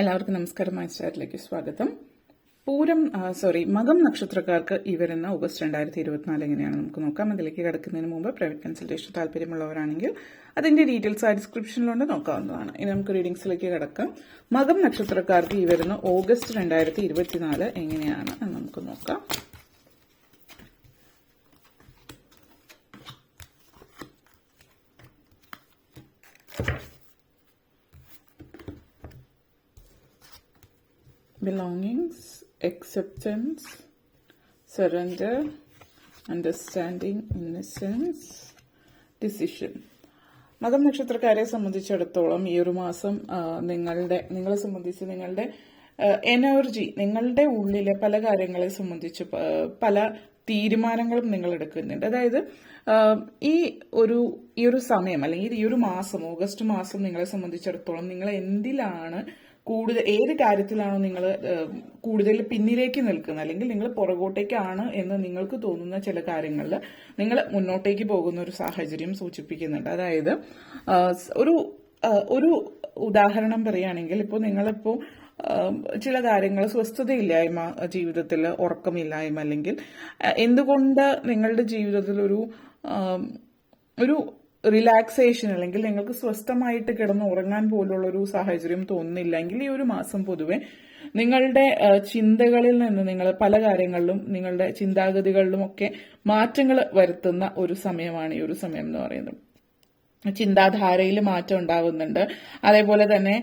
എല്ലാവർക്കും നമസ്കാരം. മൈസ്റ്റാറിലേക്ക് സ്വാഗതം. മകം നക്ഷത്രക്കാർക്ക് ഈ വരുന്ന ഓഗസ്റ്റ് 2024 എങ്ങനെയാണ് നമുക്ക് നോക്കാം. അതിലേക്ക് കിടക്കുന്നതിന് മുമ്പ് പ്രൈവറ്റ് കൺസൾട്ടേഷൻ താല്പര്യമുള്ളവരാണെങ്കിൽ അതിന്റെ ഡീറ്റെയിൽസ് ആ ഡിസ്ക്രിപ്ഷനിലുണ്ട്, നോക്കാവുന്നതാണ്. ഇനി നമുക്ക് റീഡിംഗ്സിലേക്ക് കിടക്കാം. മകം നക്ഷത്രക്കാർക്ക് ഈ വരുന്ന ഓഗസ്റ്റ് 2024 എങ്ങനെയാണ് എന്ന് നമുക്ക് നോക്കാം. Belongings, acceptance, surrender, understanding, innocence, decision. മകം നക്ഷത്രക്കാരെ സംബന്ധിച്ചിടത്തോളം ഈ ഒരു മാസം നിങ്ങളെ സംബന്ധിച്ച് നിങ്ങളുടെ എനർജി, നിങ്ങളുടെ ഉള്ളിലെ പല കാര്യങ്ങളെ സംബന്ധിച്ച് പല തീരുമാനങ്ങളും നിങ്ങൾ എടുക്കുന്നുണ്ട്. അതായത് ഈ ഒരു സമയം അല്ലെങ്കിൽ ഈ ഒരു മാസം, ഓഗസ്റ്റ് മാസം നിങ്ങളെ സംബന്ധിച്ചിടത്തോളം നിങ്ങൾ എന്തിലാണ് ഏത് കാര്യത്തിലാണോ നിങ്ങൾ കൂടുതൽ പിന്നിലേക്ക് നിൽക്കുന്നത്, അല്ലെങ്കിൽ നിങ്ങൾ പുറകോട്ടേക്കാണ് എന്ന് നിങ്ങൾക്ക് തോന്നുന്ന ചില കാര്യങ്ങളിൽ നിങ്ങൾ മുന്നോട്ടേക്ക് പോകുന്ന ഒരു സാഹചര്യം സൂചിപ്പിക്കുന്നുണ്ട്. അതായത് ഒരു ഉദാഹരണം പറയുകയാണെങ്കിൽ, ഇപ്പോൾ നിങ്ങളിപ്പോൾ ചില കാര്യങ്ങൾ, സ്വസ്ഥതയില്ലായ്മ ജീവിതത്തിൽ, ഉറക്കമില്ലായ്മ, അല്ലെങ്കിൽ എന്തുകൊണ്ട് നിങ്ങളുടെ ജീവിതത്തിൽ ഒരു റിലാക്സേഷൻ അല്ലെങ്കിൽ നിങ്ങൾക്ക് സ്വസ്ഥമായിട്ട് കിടന്ന് ഉറങ്ങാൻ പോലുള്ള ഒരു സാഹചര്യം തോന്നുന്നില്ലെങ്കിൽ ഈ ഒരു മാസം പൊതുവെ നിങ്ങളുടെ ചിന്തകളിൽ നിന്ന് നിങ്ങൾ പല കാര്യങ്ങളിലും നിങ്ങളുടെ ചിന്താഗതികളിലും ഒക്കെ മാറ്റങ്ങൾ വരുത്തുന്ന ഒരു സമയമാണ് ഈ ഒരു സമയം എന്ന് പറയുന്നത്. ചിന്താധാരയിൽ മാറ്റം ഉണ്ടാവുന്നുണ്ട്. അതേപോലെ തന്നെ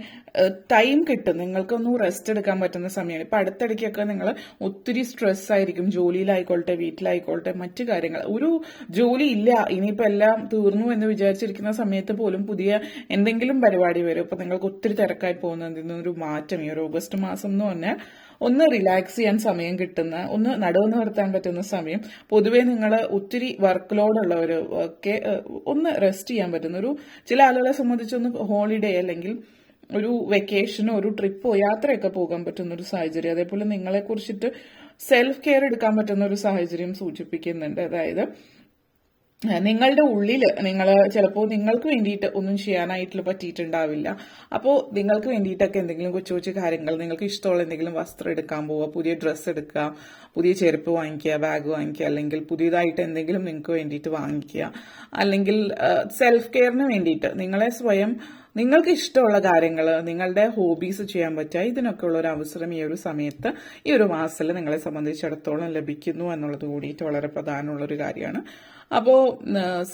ടൈം കിട്ടും, നിങ്ങൾക്കൊന്നും റെസ്റ്റ് എടുക്കാൻ പറ്റുന്ന സമയമാണ്. ഇപ്പൊ അടുത്തിടയ്ക്കൊക്കെ നിങ്ങൾ ഒത്തിരി സ്ട്രെസ് ആയിരിക്കും, ജോലിയിലായിക്കോട്ടെ, വീട്ടിലായിക്കോട്ടെ, മറ്റു കാര്യങ്ങൾ. ഒരു ജോലി ഇല്ല, ഇനിയിപ്പോ എല്ലാം തീർന്നു എന്ന് വിചാരിച്ചിരിക്കുന്ന സമയത്ത് പോലും പുതിയ എന്തെങ്കിലും പരിപാടി വരും. ഇപ്പൊ നിങ്ങൾക്ക് ഒത്തിരി തിരക്കായി പോകുന്നതിനൊരു മാറ്റം ഈ ഒരു ഓഗസ്റ്റ് മാസം എന്ന് പറഞ്ഞാൽ ഒന്ന് റിലാക്സ് ചെയ്യാൻ സമയം കിട്ടുന്ന, ഒന്ന് നടുവ് നിർത്താൻ പറ്റുന്ന സമയം. പൊതുവെ നിങ്ങൾ ഒത്തിരി വർക്ക് ലോഡ് ഉള്ളവർ ഒക്കെ ഒന്ന് റെസ്റ്റ് ചെയ്യാൻ പറ്റുന്ന ചില ആളുകളെ സംബന്ധിച്ചൊന്ന് ഹോളിഡേ അല്ലെങ്കിൽ ഒരു വെക്കേഷനോ ഒരു ട്രിപ്പോ യാത്രയൊക്കെ പോകാൻ പറ്റുന്ന ഒരു സാഹചര്യം. അതേപോലെ നിങ്ങളെ കുറിച്ചിട്ട് സെൽഫ് കെയർ എടുക്കാൻ പറ്റുന്ന ഒരു സാഹചര്യം സൂചിപ്പിക്കുന്നുണ്ട്. അതായത് നിങ്ങളുടെ ഉള്ളിൽ ചിലപ്പോൾ നിങ്ങൾക്ക് വേണ്ടിയിട്ട് ഒന്നും ചെയ്യാനായിട്ട് പറ്റിയിട്ടുണ്ടാവില്ല. അപ്പോൾ നിങ്ങൾക്ക് വേണ്ടിയിട്ടൊക്കെ എന്തെങ്കിലും കൊച്ചു കൊച്ചു കാര്യങ്ങൾ, നിങ്ങൾക്ക് ഇഷ്ടമുള്ള എന്തെങ്കിലും വസ്ത്രം എടുക്കാൻ പോവുക, പുതിയ ഡ്രസ്സ് എടുക്കുക, പുതിയ ചെരുപ്പ് വാങ്ങിക്കുക, ബാഗ് വാങ്ങിക്കുക, അല്ലെങ്കിൽ പുതിയതായിട്ട് എന്തെങ്കിലും നിങ്ങൾക്ക് വേണ്ടിയിട്ട് വാങ്ങിക്കുക, അല്ലെങ്കിൽ സെൽഫ് കെയറിന് വേണ്ടിയിട്ട് നിങ്ങൾക്ക് ഇഷ്ടമുള്ള കാര്യങ്ങൾ, നിങ്ങളുടെ ഹോബീസ് ചെയ്യാൻ പറ്റുക, ഇതിനൊക്കെ ഉള്ള ഒരു അവസരം ഈ ഒരു സമയത്ത്, ഈ ഒരു മാസത്തിൽ നിങ്ങളെ സംബന്ധിച്ചിടത്തോളം ലഭിക്കുന്നു എന്നുള്ളത് കൂടിയിട്ട് വളരെ പ്രധാനമുള്ള ഒരു കാര്യമാണ്. അപ്പോൾ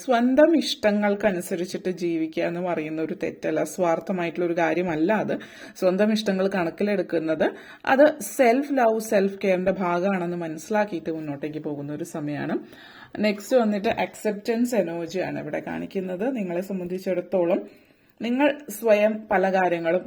സ്വന്തം ഇഷ്ടങ്ങൾക്കനുസരിച്ചിട്ട് ജീവിക്കുക എന്ന് പറയുന്ന ഒരു തെറ്റല്ല, സ്വാർത്ഥമായിട്ടുള്ള ഒരു കാര്യമല്ല അത്. സ്വന്തം ഇഷ്ടങ്ങൾ കണക്കിലെടുക്കുന്നത് അത് സെൽഫ് ലവ്, സെൽഫ് കെയറിന്റെ ഭാഗമാണെന്ന് മനസ്സിലാക്കിയിട്ട് മുന്നോട്ടേക്ക് പോകുന്ന ഒരു സമയമാണ്. നെക്സ്റ്റ് വന്നിട്ട് അക്സെപ്റ്റൻസ് എനർജിയാണ് ഇവിടെ കാണിക്കുന്നത്. നിങ്ങളെ സംബന്ധിച്ചിടത്തോളം നിങ്ങൾ സ്വയം പല കാര്യങ്ങളും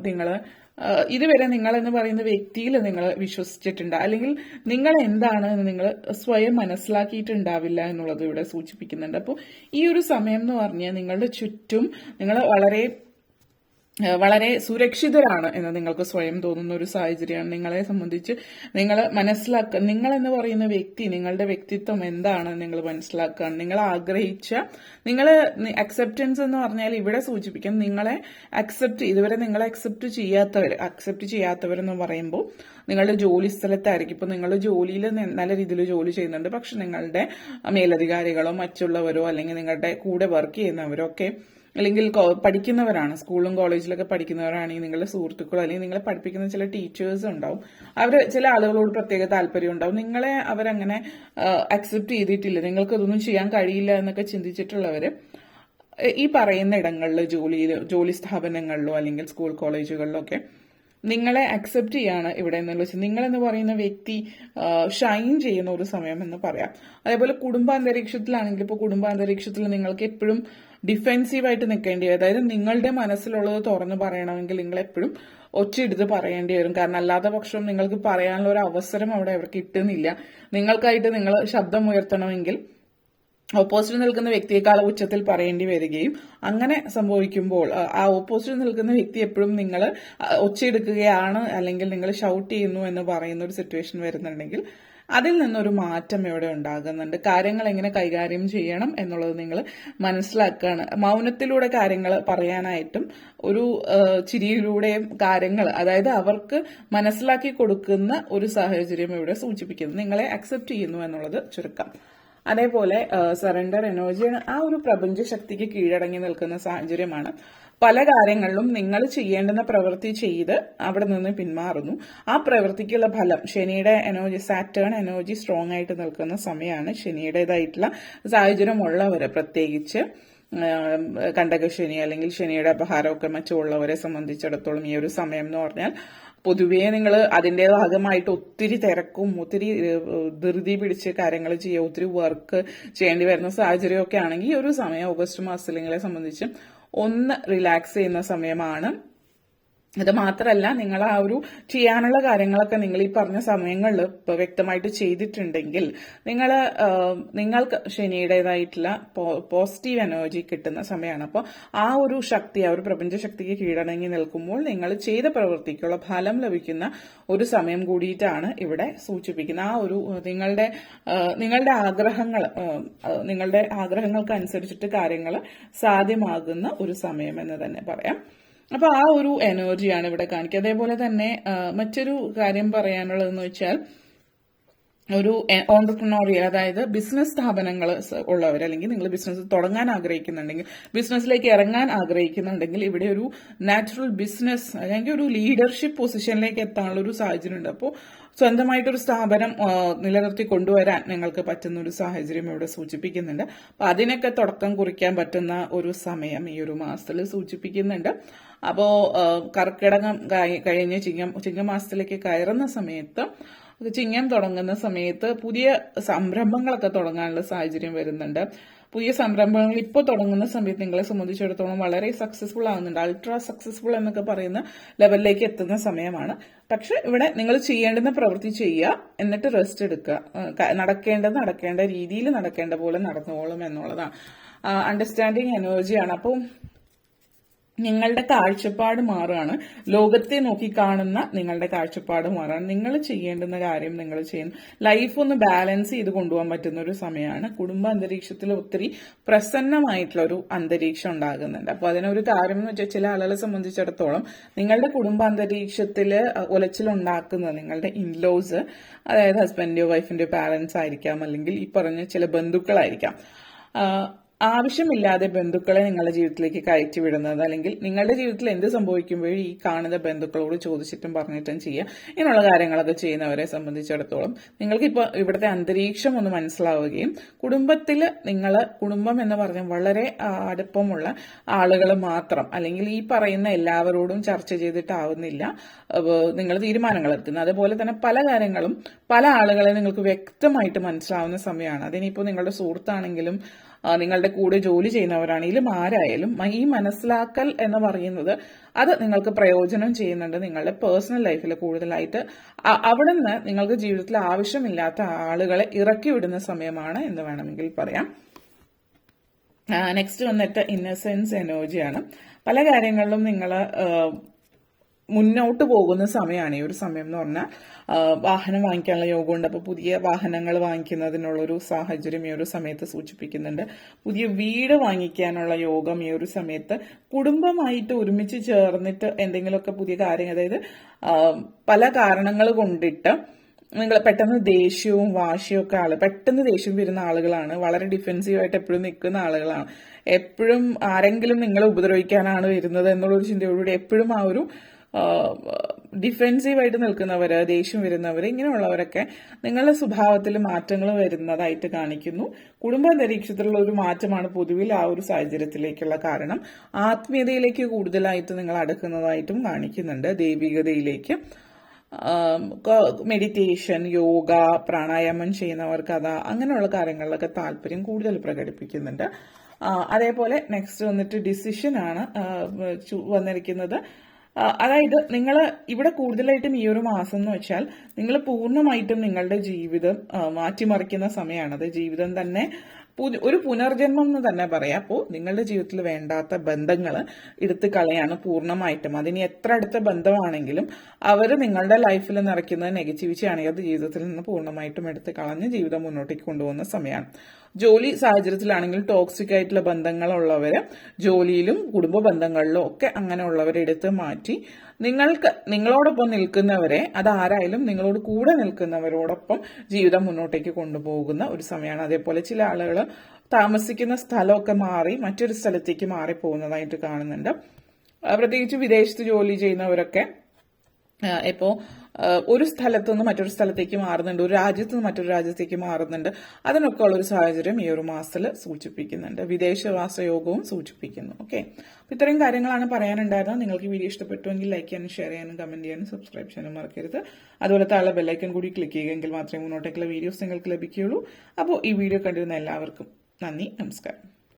ഇതുവരെ നിങ്ങൾ എന്ന് പറയുന്ന വ്യക്തിയിൽ നിങ്ങൾ വിശ്വസിച്ചിട്ടുണ്ട്, അല്ലെങ്കിൽ നിങ്ങൾ എന്താണ് എന്ന് നിങ്ങൾ സ്വയം മനസ്സിലാക്കിയിട്ടുണ്ടാവില്ല എന്നുള്ളത് ഇവിടെ സൂചിപ്പിക്കുന്നുണ്ട്. അപ്പോൾ ഈ ഒരു സമയം എന്ന് പറഞ്ഞാൽ നിങ്ങളുടെ ചുറ്റും നിങ്ങൾ വളരെ സുരക്ഷിതരാണ് എന്ന് നിങ്ങൾക്ക് സ്വയം തോന്നുന്ന ഒരു സാഹചര്യമാണ്. നിങ്ങളെ സംബന്ധിച്ച് നിങ്ങൾ എന്ന് പറയുന്ന വ്യക്തി, നിങ്ങളുടെ വ്യക്തിത്വം എന്താണ് നിങ്ങൾ മനസ്സിലാക്കുകയാണ്. നിങ്ങൾ ആഗ്രഹിച്ച അക്സെപ്റ്റൻസ് എന്ന് പറഞ്ഞാൽ ഇവിടെ സൂചിപ്പിക്കും ഇതുവരെ നിങ്ങളെ അക്സെപ്റ്റ് ചെയ്യാത്തവരെന്ന് പറയുമ്പോൾ നിങ്ങളുടെ ജോലി സ്ഥലത്തായിരിക്കും. ഇപ്പൊ നിങ്ങളുടെ ജോലിയിൽ നല്ല രീതിയിൽ ജോലി ചെയ്യുന്നുണ്ട്, പക്ഷെ നിങ്ങളുടെ മേലധികാരികളോ മറ്റുള്ളവരോ അല്ലെങ്കിൽ നിങ്ങളുടെ കൂടെ വർക്ക് ചെയ്യുന്നവരോ ഒക്കെ, അല്ലെങ്കിൽ പഠിക്കുന്നവരാണ്, സ്കൂളിലും കോളേജിലൊക്കെ പഠിക്കുന്നവരാണെങ്കിൽ നിങ്ങളുടെ സുഹൃത്തുക്കളോ അല്ലെങ്കിൽ നിങ്ങളെ പഠിപ്പിക്കുന്ന ചില ടീച്ചേഴ്സ് ഉണ്ടാവും, ചില ആളുകളോട് പ്രത്യേക താല്പര്യം ഉണ്ടാവും. നിങ്ങളെ അവരങ്ങനെ അക്സെപ്റ്റ് ചെയ്തിട്ടില്ല, നിങ്ങൾക്ക് ഇതൊന്നും ചെയ്യാൻ കഴിയില്ല എന്നൊക്കെ ചിന്തിച്ചിട്ടുള്ളവര് ഈ പറയുന്ന ഇടങ്ങളിൽ, ജോലി സ്ഥാപനങ്ങളിലോ അല്ലെങ്കിൽ സ്കൂൾ കോളേജുകളിലോ ഒക്കെ നിങ്ങളെ അക്സെപ്റ്റ് ചെയ്യാണ് ഇവിടെ എന്ന് വെച്ചാൽ നിങ്ങളെന്ന് പറയുന്ന വ്യക്തി ഷൈൻ ചെയ്യുന്ന ഒരു സമയം എന്ന് പറയാം. അതേപോലെ കുടുംബാന്തരീക്ഷത്തിലാണെങ്കിൽ, ഇപ്പോൾ കുടുംബാന്തരീക്ഷത്തിൽ നിങ്ങൾക്ക് എപ്പോഴും ഡിഫെൻസീവായിട്ട് നിൽക്കേണ്ടി വരും. അതായത് നിങ്ങളുടെ മനസ്സിലുള്ളത് തുറന്നു പറയണമെങ്കിൽ നിങ്ങൾ എപ്പോഴും ഒച്ചയെടുത്ത് പറയേണ്ടി വരും. കാരണം അല്ലാത്ത പക്ഷം നിങ്ങൾക്ക് പറയാനുള്ള ഒരു അവസരം അവിടെ അവർക്ക് കിട്ടുന്നില്ല. നിങ്ങൾക്കായിട്ട് നിങ്ങൾ ശബ്ദം ഉയർത്തണമെങ്കിൽ ഓപ്പോസിറ്റ് നിൽക്കുന്ന വ്യക്തിയെക്കാൾ ഉച്ചത്തിൽ പറയേണ്ടി വരികയും, അങ്ങനെ സംഭവിക്കുമ്പോൾ ആ ഓപ്പോസിറ്റ് നിൽക്കുന്ന വ്യക്തി എപ്പോഴും നിങ്ങൾ ഒച്ചയെടുക്കുകയാണ് അല്ലെങ്കിൽ നിങ്ങൾ ഷൗട്ട് ചെയ്യുന്നു എന്ന് പറയുന്ന ഒരു സിറ്റുവേഷൻ വരുന്നുണ്ടെങ്കിൽ അതിൽ നിന്നൊരു മാറ്റം ഇവിടെ ഉണ്ടാകുന്നുണ്ട്. കാര്യങ്ങൾ എങ്ങനെ കൈകാര്യം ചെയ്യണം എന്നുള്ളത് നിങ്ങൾ മനസ്സിലാക്കുകയാണ്. മൗനത്തിലൂടെ കാര്യങ്ങൾ പറയാനായിട്ടും ഒരു ചിരിയിലൂടെയും കാര്യങ്ങൾ, അതായത് അവർക്ക് മനസ്സിലാക്കി കൊടുക്കുന്ന ഒരു സാഹചര്യം ഇവിടെ സൂചിപ്പിക്കുന്നു. നിങ്ങളെ അക്സെപ്റ്റ് ചെയ്യുന്നു എന്നുള്ളത് ചുരുക്കം. അതേപോലെ സറണ്ടർ എനർജിയാണ്, ആ ഒരു പ്രപഞ്ച ശക്തിക്ക് കീഴടങ്ങി നിൽക്കുന്ന സാഹചര്യമാണ്. പല കാര്യങ്ങളിലും നിങ്ങൾ ചെയ്യേണ്ടുന്ന പ്രവൃത്തി ചെയ്ത് അവിടെ നിന്ന് പിന്മാറുന്നു. ആ പ്രവൃത്തിക്കുള്ള ഫലം, ശനിയുടെ എനർജി, സാറ്റേൺ എനർജി സ്ട്രോങ് ആയിട്ട് നിൽക്കുന്ന സമയമാണ്. ശനിയുടേതായിട്ടുള്ള സാഹചര്യമുള്ളവർ, പ്രത്യേകിച്ച് കണ്ടകശനി അല്ലെങ്കിൽ ശനിയുടെ അപഹാരമൊക്കെ മറ്റുള്ളവരെ സംബന്ധിച്ചിടത്തോളം ഈ ഒരു സമയം എന്ന് പറഞ്ഞാൽ പൊതുവേ നിങ്ങൾ അതിൻ്റെ ഭാഗമായിട്ട് ഒത്തിരി തിരക്കും ഒത്തിരി ധൃതി പിടിച്ച് കാര്യങ്ങൾ ചെയ്യുക, ഒത്തിരി വർക്ക് ചെയ്യേണ്ടി വരുന്ന സാഹചര്യമൊക്കെ ആണെങ്കിൽ ഈ ഒരു സമയം ഓഗസ്റ്റ് മാസത്തിൽ നിങ്ങളെ സംബന്ധിച്ച് ഒന്ന് റിലാക്സ് ചെയ്യുന്ന സമയമാണ്. ഇത് മാത്രമല്ല, നിങ്ങൾ ആ ഒരു ചെയ്യാനുള്ള കാര്യങ്ങളൊക്കെ നിങ്ങൾ ഈ പറഞ്ഞ സമയങ്ങളിൽ വ്യക്തമായിട്ട് ചെയ്തിട്ടുണ്ടെങ്കിൽ നിങ്ങൾക്ക് ശനിയുടേതായിട്ടുള്ള പോസിറ്റീവ് എനർജി കിട്ടുന്ന സമയമാണ്. അപ്പോൾ ആ ഒരു ശക്തി, ആ ഒരു പ്രപഞ്ച ശക്തിക്ക് കീഴടങ്ങി നിൽക്കുമ്പോൾ നിങ്ങൾ ചെയ്ത പ്രവൃത്തിക്കുള്ള ഫലം ലഭിക്കുന്ന ഒരു സമയം കൂടിയിട്ടാണ് ഇവിടെ സൂചിപ്പിക്കുന്നത്. ആ ഒരു നിങ്ങളുടെ ആഗ്രഹങ്ങൾക്ക് അനുസരിച്ചിട്ട് കാര്യങ്ങൾ സാധ്യമാകുന്ന ഒരു സമയം എന്ന് തന്നെ പറയാം. അപ്പൊ ആ ഒരു എനർജിയാണ് ഇവിടെ കാണിക്കുക. അതേപോലെ തന്നെ മറ്റൊരു കാര്യം പറയാനുള്ളതെന്ന് വെച്ചാൽ, ഒരു ഓണ്ടർപ്രണോറിയൽ, അതായത് ബിസിനസ് സ്ഥാപനങ്ങൾ ഉള്ളവർ, അല്ലെങ്കിൽ നിങ്ങൾ ബിസിനസ് തുടങ്ങാൻ ആഗ്രഹിക്കുന്നുണ്ടെങ്കിൽ, ബിസിനസ്സിലേക്ക് ഇറങ്ങാൻ ആഗ്രഹിക്കുന്നുണ്ടെങ്കിൽ, ഇവിടെ ഒരു നാച്ചുറൽ ബിസിനസ് അല്ലെങ്കിൽ ഒരു ലീഡർഷിപ്പ് പൊസിഷനിലേക്ക് എത്താനുള്ള ഒരു സാഹചര്യം ഉണ്ട്. അപ്പോൾ സ്വന്തമായിട്ടൊരു സ്ഥാപനം നിലനിർത്തി കൊണ്ടുവരാൻ നിങ്ങൾക്ക് പറ്റുന്ന ഒരു സാഹചര്യം ഇവിടെ സൂചിപ്പിക്കുന്നുണ്ട്. അപ്പൊ അതിനൊക്കെ തുടക്കം കുറിക്കാൻ പറ്റുന്ന ഒരു സമയം ഈ ഒരു മാസത്തിൽ സൂചിപ്പിക്കുന്നുണ്ട്. അപ്പോ കർക്കിടകം കഴിഞ്ഞ് ചിങ്ങമാസത്തിലേക്ക് കയറുന്ന സമയത്ത്, ചിങ്ങം തുടങ്ങുന്ന സമയത്ത് പുതിയ സംരംഭങ്ങളൊക്കെ തുടങ്ങാനുള്ള സാഹചര്യം വരുന്നുണ്ട്. പുതിയ സംരംഭങ്ങൾ ഇപ്പോൾ തുടങ്ങുന്ന സമയത്ത് നിങ്ങളെ സംബന്ധിച്ചിടത്തോളം വളരെ സക്സസ്ഫുൾ ആകുന്നുണ്ട്. അൾട്രാ സക്സസ്ഫുൾ എന്നൊക്കെ പറയുന്ന ലെവലിലേക്ക് എത്തുന്ന സമയമാണ്. പക്ഷെ ഇവിടെ നിങ്ങൾ ചെയ്യേണ്ടുന്ന പ്രവൃത്തി ചെയ്യുക, എന്നിട്ട് റെസ്റ്റ് എടുക്കുക. നടക്കേണ്ട രീതിയിൽ നടക്കേണ്ട പോലെ നടന്നുകൊള്ളും എന്നുള്ളതാണ്. അണ്ടർസ്റ്റാൻഡിങ് എനർജിയാണ്. അപ്പോൾ നിങ്ങളുടെ കാഴ്ചപ്പാട് മാറുകയാണ്. ലോകത്തെ നോക്കിക്കാണുന്ന നിങ്ങളുടെ കാഴ്ചപ്പാട് മാറുകയാണ്. നിങ്ങൾ ചെയ്യേണ്ടുന്ന കാര്യം നിങ്ങൾ ചെയ്യുന്നു. ലൈഫ് ഒന്ന് ബാലൻസ് ചെയ്ത് കൊണ്ടുപോകാൻ പറ്റുന്ന ഒരു സമയമാണ്. കുടുംബ അന്തരീക്ഷത്തിൽ ഒത്തിരി പ്രസന്നമായിട്ടുള്ള ഒരു അന്തരീക്ഷം ഉണ്ടാകുന്നുണ്ട്. അപ്പോൾ അതിനൊരു കാര്യം എന്ന് വെച്ചാൽ, ചില ആളുകളെ സംബന്ധിച്ചിടത്തോളം നിങ്ങളുടെ കുടുംബ അന്തരീക്ഷത്തിൽ ഉലച്ചിലുണ്ടാക്കുന്നത് നിങ്ങളുടെ ഇൻലോസ്, അതായത് ഹസ്ബൻഡിന്റെയോ വൈഫിന്റെയോ പാരന്റ്സ് ആയിരിക്കാം, അല്ലെങ്കിൽ ഈ പറഞ്ഞ ചില ബന്ധുക്കളായിരിക്കാം. ആവശ്യമില്ലാതെ ബന്ധുക്കളെ നിങ്ങളുടെ ജീവിതത്തിലേക്ക് കയറ്റി വിടുന്നത്, അല്ലെങ്കിൽ നിങ്ങളുടെ ജീവിതത്തിൽ എന്ത് സംഭവിക്കുമ്പോഴും ഈ കാണുന്ന ബന്ധുക്കളോട് ചോദിച്ചിട്ടും പറഞ്ഞിട്ടും ചെയ്യുക, ഇങ്ങനെയുള്ള കാര്യങ്ങളൊക്കെ ചെയ്യുന്നവരെ സംബന്ധിച്ചിടത്തോളം നിങ്ങൾക്ക് ഇപ്പോൾ ഇവിടുത്തെ അന്തരീക്ഷം ഒന്ന് മനസ്സിലാവുകയും, കുടുംബത്തിൽ കുടുംബം എന്ന് പറഞ്ഞാൽ വളരെ അടുപ്പമുള്ള ആളുകൾ മാത്രം, അല്ലെങ്കിൽ ഈ പറയുന്ന എല്ലാവരോടും ചർച്ച ചെയ്തിട്ടാവുന്നില്ല നിങ്ങൾ തീരുമാനങ്ങൾ എടുക്കുന്നത്. അതുപോലെ തന്നെ പല കാര്യങ്ങളും പല ആളുകളെ നിങ്ങൾക്ക് വ്യക്തമായിട്ട് മനസ്സിലാവുന്ന സമയമാണ്. അതിനിപ്പോൾ നിങ്ങളുടെ സുഹൃത്താണെങ്കിലും നിങ്ങളുടെ കൂടെ ജോലി ചെയ്യുന്നവരാണെങ്കിലും ആരായാലും ഈ മനസ്സിലാക്കൽ എന്ന് പറയുന്നത് അത് നിങ്ങൾക്ക് പ്രയോജനം ചെയ്യുന്നുണ്ട്. നിങ്ങളുടെ പേഴ്സണൽ ലൈഫിൽ കൂടുതലായിട്ട് അവിടെ നിന്ന് നിങ്ങൾക്ക് ജീവിതത്തിൽ ആവശ്യമില്ലാത്ത ആളുകളെ ഇറക്കി വിടുന്ന സമയമാണ് എന്ന് വേണമെങ്കിൽ പറയാം. നെക്സ്റ്റ് വന്നിട്ട് ഇന്നസെൻസ് എനർജിയാണ്. പല കാര്യങ്ങളിലും നിങ്ങൾ മുന്നോട്ട് പോകുന്ന സമയമാണ് ഈ ഒരു സമയം എന്ന് പറഞ്ഞാൽ. വാഹനം വാങ്ങിക്കാനുള്ള യോഗമുണ്ട്. അപ്പോൾ പുതിയ വാഹനങ്ങൾ വാങ്ങിക്കുന്നതിനുള്ളൊരു സാഹചര്യം ഈ ഒരു സമയത്ത് സൂചിപ്പിക്കുന്നുണ്ട്. പുതിയ വീട് വാങ്ങിക്കാനുള്ള യോഗം ഈ ഒരു സമയത്ത്, കുടുംബമായിട്ട് ഒരുമിച്ച് ചേർന്നിട്ട് എന്തെങ്കിലുമൊക്കെ പുതിയ കാര്യങ്ങൾ, അതായത് പല കാരണങ്ങൾ കൊണ്ടിട്ട് നിങ്ങൾ പെട്ടെന്ന് ദേഷ്യവും വാശിയും ഒക്കെ പെട്ടെന്ന് ദേഷ്യം വരുന്ന ആളുകളാണ്. വളരെ ഡിഫെൻസീവായിട്ട് എപ്പോഴും നിൽക്കുന്ന ആളുകളാണ്. എപ്പോഴും ആരെങ്കിലും നിങ്ങളെ ഉപദ്രവിക്കാനാണ് വരുന്നത് എന്നുള്ളൊരു ചിന്തയോടുകൂടി എപ്പോഴും ആ ഒരു ഡിഫെൻസീവായിട്ട് നിൽക്കുന്നവര്, ദേഷ്യം വരുന്നവര്, ഇങ്ങനെയുള്ളവരൊക്കെ നിങ്ങളുടെ സ്വഭാവത്തിൽ മാറ്റങ്ങൾ വരുന്നതായിട്ട് കാണിക്കുന്നു. കുടുംബാന്തരീക്ഷത്തിലുള്ള ഒരു മാറ്റമാണ് പൊതുവിൽ ആ ഒരു സാഹചര്യത്തിലേക്കുള്ള കാരണം. ആത്മീയതയിലേക്ക് കൂടുതലായിട്ട് നിങ്ങൾ അടുക്കുന്നതായിട്ടും കാണിക്കുന്നുണ്ട്, ദൈവികതയിലേക്ക്. മെഡിറ്റേഷൻ, യോഗ, പ്രാണായാമം ചെയ്യുന്നവർക്ക് അങ്ങനെയുള്ള കാര്യങ്ങളിലൊക്കെ താല്പര്യം കൂടുതൽ പ്രകടിപ്പിക്കുന്നുണ്ട്. അതേപോലെ നെക്സ്റ്റ് വന്നിട്ട് ഡിസിഷൻ ആണ് വന്നിരിക്കുന്നത്. അതായത് നിങ്ങൾ ഇവിടെ കൂടുതലായിട്ടും ഈ ഒരു മാസം എന്ന് വെച്ചാൽ നിങ്ങൾ പൂർണ്ണമായിട്ടും നിങ്ങളുടെ ജീവിതം മാറ്റിമറിക്കുന്ന സമയമാണത്. ജീവിതം തന്നെ ഒരു പുനർജന്മം എന്ന് തന്നെ പറയാം. അപ്പോൾ നിങ്ങളുടെ ജീവിതത്തിൽ വേണ്ടാത്ത ബന്ധങ്ങൾ എടുത്ത് കളയാണ് പൂർണ്ണമായിട്ടും. അതിന് എത്ര അടുത്ത ബന്ധമാണെങ്കിലും അവർ നിങ്ങളുടെ ലൈഫിൽ നിറയ്ക്കുന്നത് നെഗറ്റിവിറ്റി ആണെങ്കിൽ അത് ജീവിതത്തിൽ നിന്ന് പൂർണ്ണമായിട്ടും എടുത്ത് കളഞ്ഞ് ജീവിതം മുന്നോട്ടേക്ക് കൊണ്ടുപോകുന്ന സമയമാണ്. ജോലി സാഹചര്യത്തിലാണെങ്കിൽ ടോക്സിക് ആയിട്ടുള്ള ബന്ധങ്ങളുള്ളവര് ജോലിയിലും കുടുംബ ബന്ധങ്ങളിലും ഒക്കെ അങ്ങനെയുള്ളവരെ എടുത്ത് മാറ്റി നിങ്ങളോടൊപ്പം നിൽക്കുന്നവരെ, അതാരായാലും നിങ്ങളോട് കൂടെ നിൽക്കുന്നവരോടൊപ്പം ജീവിതം മുന്നോട്ടേക്ക് കൊണ്ടുപോകുന്ന ഒരു സമയമാണ്. അതേപോലെ ചില ആളുകൾ താമസിക്കുന്ന സ്ഥലമൊക്കെ മാറി മറ്റൊരു സ്ഥലത്തേക്ക് മാറി പോകുന്നതായിട്ട് കാണുന്നുണ്ട്. പ്രത്യേകിച്ച് വിദേശത്ത് ജോലി ചെയ്യുന്നവരൊക്കെ ഇപ്പോൾ ഒരു സ്ഥലത്തു നിന്ന് മറ്റൊരു സ്ഥലത്തേക്ക് മാറുന്നുണ്ട്, ഒരു രാജ്യത്ത് നിന്ന് മറ്റൊരു രാജ്യത്തേക്ക് മാറുന്നുണ്ട്. അതിനൊക്കെ ഉള്ളൊരു സാഹചര്യം ഈ ഒരു മാസത്തിൽ സൂചിപ്പിക്കുന്നുണ്ട്. വിദേശവാസ യോഗവും സൂചിപ്പിക്കുന്നു. ഓക്കെ, ഇത്രയും കാര്യങ്ങളാണ് പറയാനുണ്ടായിരുന്നത്. നിങ്ങൾക്ക് വീഡിയോ ഇഷ്ടപ്പെട്ടുവെങ്കിൽ ലൈക്ക് ചെയ്യാനും ഷെയർ ചെയ്യാനും കമന്റ് ചെയ്യാനും സബ്സ്ക്രൈബ് ചെയ്യാനും മറക്കരുത്. അതുപോലെ താഴെ ബെല്ലൈക്കൺ കൂടി ക്ലിക്ക് ചെയ്യുമെങ്കിൽ മാത്രമേ മുന്നോട്ടേക്കുള്ള വീഡിയോസ് നിങ്ങൾക്ക് ലഭിക്കുകയുള്ളൂ. അപ്പോൾ ഈ വീഡിയോ കണ്ടിരുന്ന എല്ലാവർക്കും നന്ദി, നമസ്കാരം.